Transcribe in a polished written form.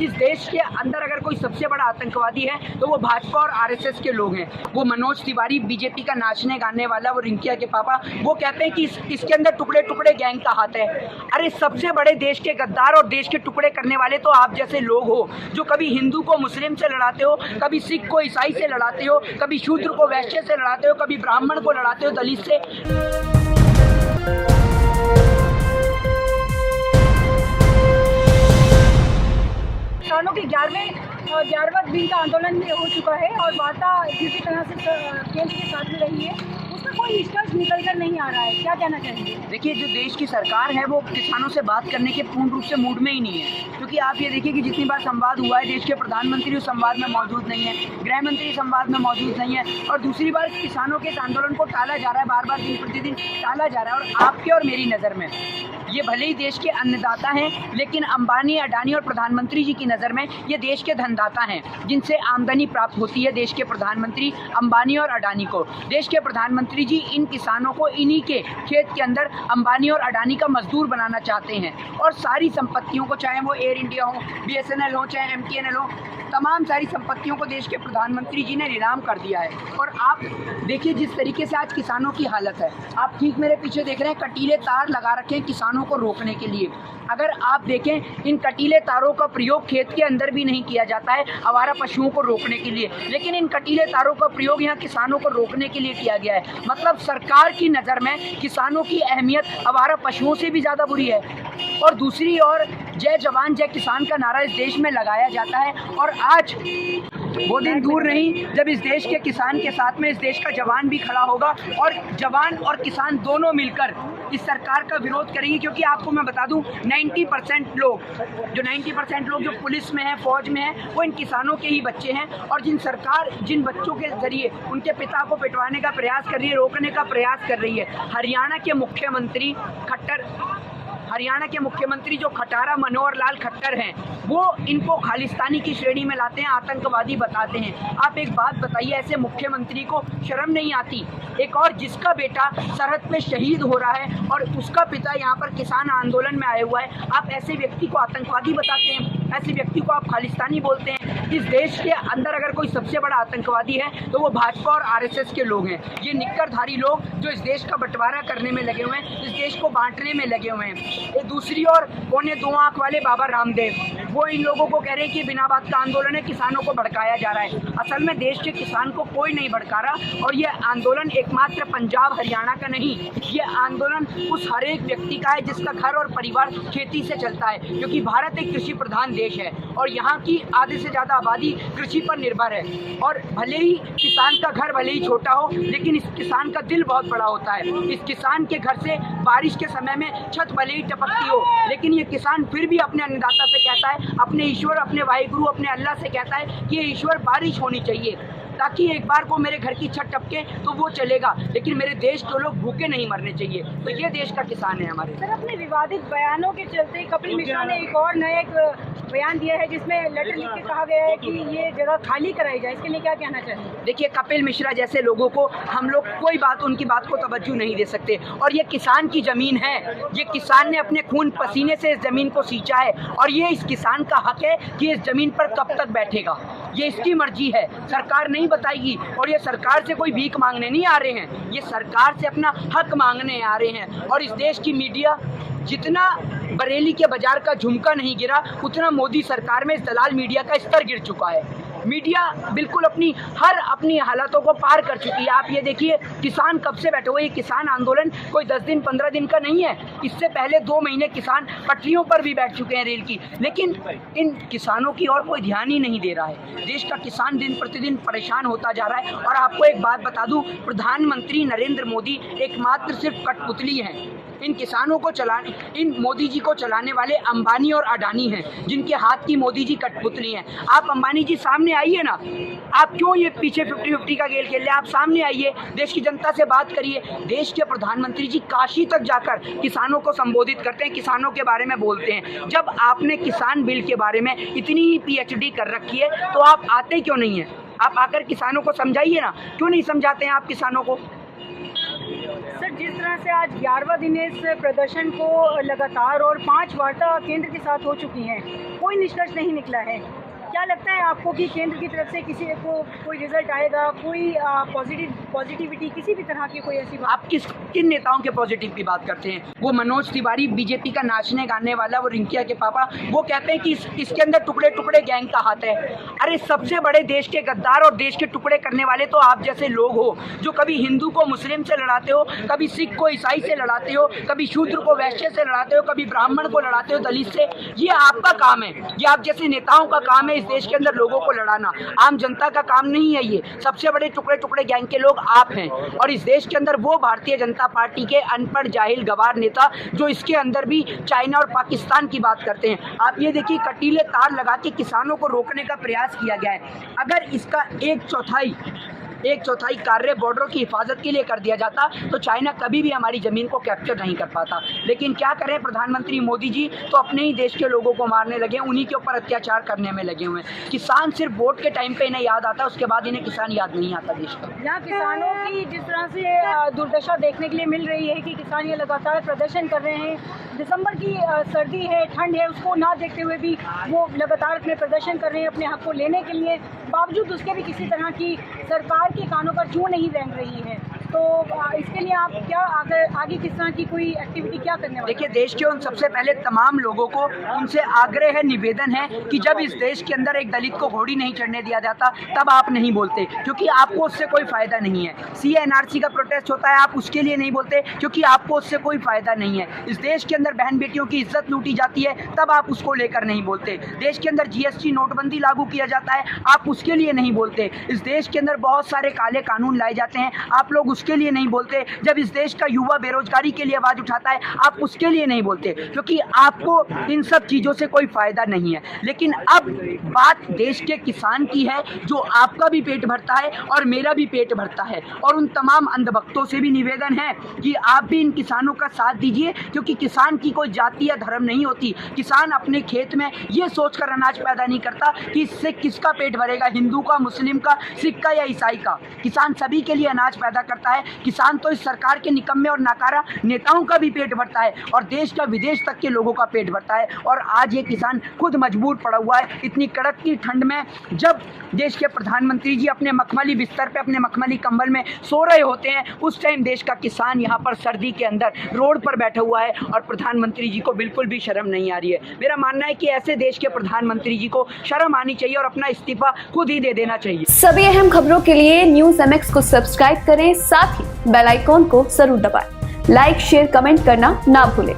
इस देश के अंदर अगर कोई सबसे बड़ा आतंकवादी है तो वो भाजपा और आरएसएस के लोग हैं। वो मनोज तिवारी, बीजेपी का नाचने गाने वाला, वो रिंकिया के पापा, वो कहते हैं कि इसके अंदर टुकड़े टुकड़े गैंग का हाथ है। अरे सबसे बड़े देश के गद्दार और देश के टुकड़े करने वाले तो आप जैसे लोग हो, जो कभी हिंदू को मुस्लिम से लड़ाते हो, कभी सिख को ईसाई से लड़ाते हो, कभी शूद्र को वैश्य से लड़ाते हो, कभी ब्राह्मण को लड़ाते हो दलित से। किसानों के 11वें दिन का आंदोलन हो चुका है और वार्ता जिस तरह से केंद्र के साथ में रही है उसका कोई निष्कर्ष निकल कर नहीं आ रहा है, क्या कहना चाहेंगे? देखिए, जो देश की सरकार है वो किसानों से बात करने के पूर्ण रूप से मूड में ही नहीं है, क्योंकि आप ये देखिए कि जितनी बार संवाद हुआ है देश के प्रधानमंत्री उस संवाद में मौजूद नहीं है, गृह मंत्री संवाद में मौजूद नहीं है, और दूसरी बार किसानों के इस आंदोलन को टाला जा रहा है, बार बार दिन प्रतिदिन टाला जा रहा है। और आपके और मेरी नज़र में ये भले ही देश के अन्नदाता हैं, लेकिन अंबानी, अडानी और प्रधानमंत्री जी की नज़र में ये देश के धनदाता हैं, जिनसे आमदनी प्राप्त होती है देश के प्रधानमंत्री अंबानी और अडानी को। देश के प्रधानमंत्री जी इन किसानों को इन्हीं के खेत के अंदर अंबानी और अडानी का मजदूर बनाना चाहते हैं, और सारी संपत्तियों को, चाहे वो एयर इंडिया हो, BSNL हो, चाहे MTNL हो, तमाम सारी संपत्तियों को देश के प्रधानमंत्री जी ने नीलाम कर दिया है। और आप देखिए जिस तरीके से आज किसानों की हालत है, आप ठीक मेरे पीछे देख रहे हैं, कटीले तार लगा रखे हैं किसानों को रोकने के लिए। अगर आप देखें, इन कटीले तारों का प्रयोग खेत के अंदर भी नहीं किया जाता है आवारा पशुओं को रोकने के लिए, लेकिन इन कटीले तारों का प्रयोग यहाँ किसानों को रोकने के लिए किया गया है। मतलब सरकार की नज़र में किसानों की अहमियत आवारा पशुओं से भी ज़्यादा बुरी है। और दूसरी ओर जय जवान जय किसान का नारा इस देश में लगाया जाता है, और आज वो दिन दूर नहीं जब इस देश के किसान के साथ में इस देश का जवान भी खड़ा होगा, और जवान और किसान दोनों मिलकर इस सरकार का विरोध करेंगे। क्योंकि आपको मैं बता दूं, 90% लोग जो पुलिस में हैं, फौज में हैं, वो इन किसानों के ही बच्चे हैं। और जिन बच्चों के जरिए उनके पिता को पिटवाने का प्रयास कर रही है, रोकने का प्रयास कर रही है, हरियाणा के मुख्यमंत्री जो खटारा मनोहर लाल खट्टर हैं, वो इनको खालिस्तानी की श्रेणी में लाते हैं, आतंकवादी बताते हैं। आप एक बात बताइए, ऐसे मुख्यमंत्री को शर्म नहीं आती? एक और जिसका बेटा सरहद पे शहीद हो रहा है और उसका पिता यहाँ पर किसान आंदोलन में आया हुआ है, आप ऐसे व्यक्ति को आतंकवादी बताते हैं, ऐसे व्यक्ति को आप खालिस्तानी बोलते हैं। इस देश के अंदर अगर कोई सबसे बड़ा आतंकवादी है तो वो भाजपा और आरएसएस के लोग हैं। ये निक्करधारी लोग जो इस देश का बंटवारा करने में लगे हुए हैं, इस देश को बांटने में लगे हुए हैं। दूसरी ओर पौने 2 आंख वाले बाबा रामदेव, वो इन लोगों को कह रहे हैं कि बिना बात का आंदोलन है, किसानों को भड़काया जा रहा है। असल में देश के किसान को कोई नहीं भड़का रहा, और ये आंदोलन एकमात्र पंजाब हरियाणा का नहीं, ये आंदोलन उस हर एक व्यक्ति का है जिसका घर और परिवार खेती से चलता है। क्योंकि भारत एक कृषि प्रधान देश है और यहाँ की आधे से ज़्यादा आबादी कृषि पर निर्भर है। और भले ही किसान का घर भले ही छोटा हो, लेकिन इस किसान का दिल बहुत बड़ा होता है। इस किसान के घर से बारिश के समय में छत भले ही टपकती हो, लेकिन ये किसान फिर भी अपने अन्नदाता से कहता है, अपने ईश्वर, अपने वाहिगुरु, अपने अल्लाह से कहता है कि ये ईश्वर बारिश होनी चाहिए ताकि एक बार को मेरे घर की छत टपके तो वो चलेगा, लेकिन मेरे देश के लोग भूखे नहीं मरने चाहिए। तो ये देश का किसान है हमारे। सर, अपने विवादित बयानों के चलते कपिल मिश्रा ने एक और नया बयान दिया है जिसमें लेटर लिख के कहा गया है कि ये जगह खाली कराई जाए। इसके लिए क्या कहना चाहिए? देखिए, कपिल मिश्रा जैसे लोगों को हम लोग उनकी बात को तवज्जो नहीं दे सकते। और ये किसान की ज़मीन है, ये किसान ने अपने खून पसीने से इस ज़मीन को सींचा है, और ये इस किसान का हक है कि इस ज़मीन पर कब तक बैठेगा, ये इसकी मर्जी है, सरकार नहीं बताएगी। और ये सरकार से कोई भीख मांगने नहीं आ रहे हैं, ये सरकार से अपना हक मांगने आ रहे हैं। और इस देश की मीडिया, जितना बरेली के बाजार का झुमका नहीं गिरा, उतना मोदी सरकार में इस दलाल मीडिया का स्तर गिर चुका है। मीडिया बिल्कुल अपनी हालातों को पार कर चुकी है। आप ये देखिए, किसान कब से बैठे हुए, ये किसान आंदोलन कोई 10 दिन 15 दिन का नहीं है। इससे पहले 2 महीने किसान पटरियों पर भी बैठ चुके हैं रेल की, लेकिन इन किसानों की और कोई ध्यान ही नहीं दे रहा है। देश का किसान दिन प्रतिदिन परेशान होता जा रहा है। और आपको एक बात बता दूं, प्रधानमंत्री नरेंद्र मोदी एकमात्र सिर्फ कठपुतली हैं। इन मोदी जी को चलाने वाले अंबानी और अडानी हैं, जिनके हाथ की मोदी जी कठपुतली हैं। आप अंबानी जी सामने आइए ना, आप क्यों ये पीछे 50-50 का खेल खेल रहे हैं? आप सामने आइए, देश की जनता से बात करिए। देश के प्रधानमंत्री जी काशी तक जाकर किसानों को संबोधित करते हैं, किसानों के बारे में बोलते हैं। जब आपने किसान बिल के बारे में इतनी ही PhD कर रखी है तो आप आते क्यों नहीं हैं? आप आकर किसानों को समझाइए ना, क्यों नहीं समझाते हैं आप किसानों को? सर, जिस तरह से आज 11वां दिन इस प्रदर्शन को लगातार और 5 वार्ता केंद्र के साथ हो चुकी हैं, कोई निष्कर्ष नहीं निकला है। क्या लगता है आपको कि केंद्र की तरफ से किसी को कोई रिजल्ट आएगा, कोई पॉजिटिविटी किसी भी तरह की कोई ऐसी बात? आप किन नेताओं के पॉजिटिव की बात करते हैं? वो मनोज तिवारी बीजेपी का नाचने गाने वाला, वो रिंकिया के पापा, वो कहते हैं कि इसके अंदर टुकड़े टुकड़े गैंग का हाथ है। अरे सबसे बड़े देश के गद्दार और देश के टुकड़े करने वाले तो आप जैसे लोग हो, जो कभी हिंदू को मुस्लिम से लड़ाते हो, कभी सिख को ईसाई से लड़ाते हो, कभी शूद्र को वैश्य से लड़ाते हो, कभी ब्राह्मण को लड़ाते हो दलित से। ये आपका काम है, ये आप जैसे नेताओं का काम है इस देश के अंदर लोगों को लड़ाना। आम जनता का काम नहीं है। ये सबसे बड़े टुकड़े टुकड़े गैंग के लोग आप हैं, और इस देश के अंदर वो भारतीय जनता पार्टी के अनपढ़ जाहिल गवार नेता जो इसके अंदर भी चाइना और पाकिस्तान की बात करते हैं। आप ये देखिए, कटीले तार लगा के किसानों को रोकने का प्रयास किया गया है। अगर इसका एक चौथाई कार्य बॉर्डरों की हिफाजत के लिए कर दिया जाता तो चाइना कभी भी हमारी ज़मीन को कैप्चर नहीं कर पाता। लेकिन क्या करें, प्रधानमंत्री मोदी जी तो अपने ही देश के लोगों को मारने लगे, उन्हीं के ऊपर अत्याचार करने में लगे हुए हैं। किसान सिर्फ वोट के टाइम पे इन्हें याद आता है, उसके बाद इन्हें किसान याद नहीं आता देश का। यहाँ किसानों की जिस तरह से दुर्दशा देखने के लिए मिल रही है कि किसान ये लगातार प्रदर्शन कर रहे हैं, दिसंबर की सर्दी है, ठंड है, उसको ना देखते हुए भी वो लगातार अपने प्रदर्शन कर रहे हैं अपने हक को लेने के लिए, बावजूद उसके भी किसी तरह की सरकार के कानों पर जू नहीं रेंग रही है। तो इसके लिए आप क्या आगे किस तरह की कोई एक्टिविटी क्या करने वाले? देखिए, देश के उन सबसे पहले तमाम लोगों को उनसे आग्रह है, निवेदन है कि जब इस देश के अंदर एक दलित को घोड़ी नहीं चढ़ने दिया जाता तब आप नहीं बोलते, क्योंकि आपको उससे कोई फ़ायदा नहीं है। CA/NRC का प्रोटेस्ट होता है, आप उसके लिए नहीं बोलते क्योंकि आपको उससे कोई फ़ायदा नहीं है। इस देश के अंदर बहन बेटियों की इज्जत लूटी जाती है, तब आप उसको लेकर नहीं बोलते। देश के अंदर GST नोटबंदी लागू किया जाता है, आप उसके लिए नहीं बोलते। इस देश के अंदर बहुत सारे काले कानून लाए जाते हैं, आप लोग उसके लिए नहीं बोलते। जब इस देश का युवा बेरोजगारी के लिए आवाज उठाता है, आप उसके लिए नहीं बोलते, क्योंकि आपको इन सब चीजों से कोई फायदा नहीं है। लेकिन अब बात देश के किसान की है, जो आपका भी पेट भरता है और मेरा भी पेट भरता है। और उन तमाम अंधभक्तों से भी निवेदन है कि आप भी इन किसानों का साथ दीजिए, क्योंकि किसान की कोई जाति या धर्म नहीं होती। किसान अपने खेत में ये सोचकर अनाज पैदा नहीं करता कि इससे किसका पेट भरेगा, हिंदू का, मुस्लिम का, सिख का या ईसाई का। किसान सभी के लिए अनाज पैदा करता है। किसान तो इस सरकार के निकम्मे और नाकारा नेताओं का भी पेट भरता है और देश का विदेश तक के लोगों का पेट भरता है। और आज ये किसान खुद मजबूर पड़ा हुआ है इतनी कड़क की ठंड में, जब देश के प्रधानमंत्री जी अपने मखमली बिस्तर पे, अपने मखमली कंबल में सो रहे होते हैं, उस टाइम देश का किसान यहाँ पर सर्दी के अंदर रोड पर बैठा हुआ है और प्रधानमंत्री जी को बिल्कुल भी शर्म नहीं आ रही है। मेरा मानना है कि ऐसे देश के प्रधानमंत्री जी को शर्म आनी चाहिए और अपना इस्तीफा खुद ही दे देना चाहिए। सभी अहम खबरों के लिए न्यूज़ MX को सब्सक्राइब करें, साथ ही बेल आइकॉन को जरूर दबाएं। लाइक, शेयर, कमेंट करना ना भूलें।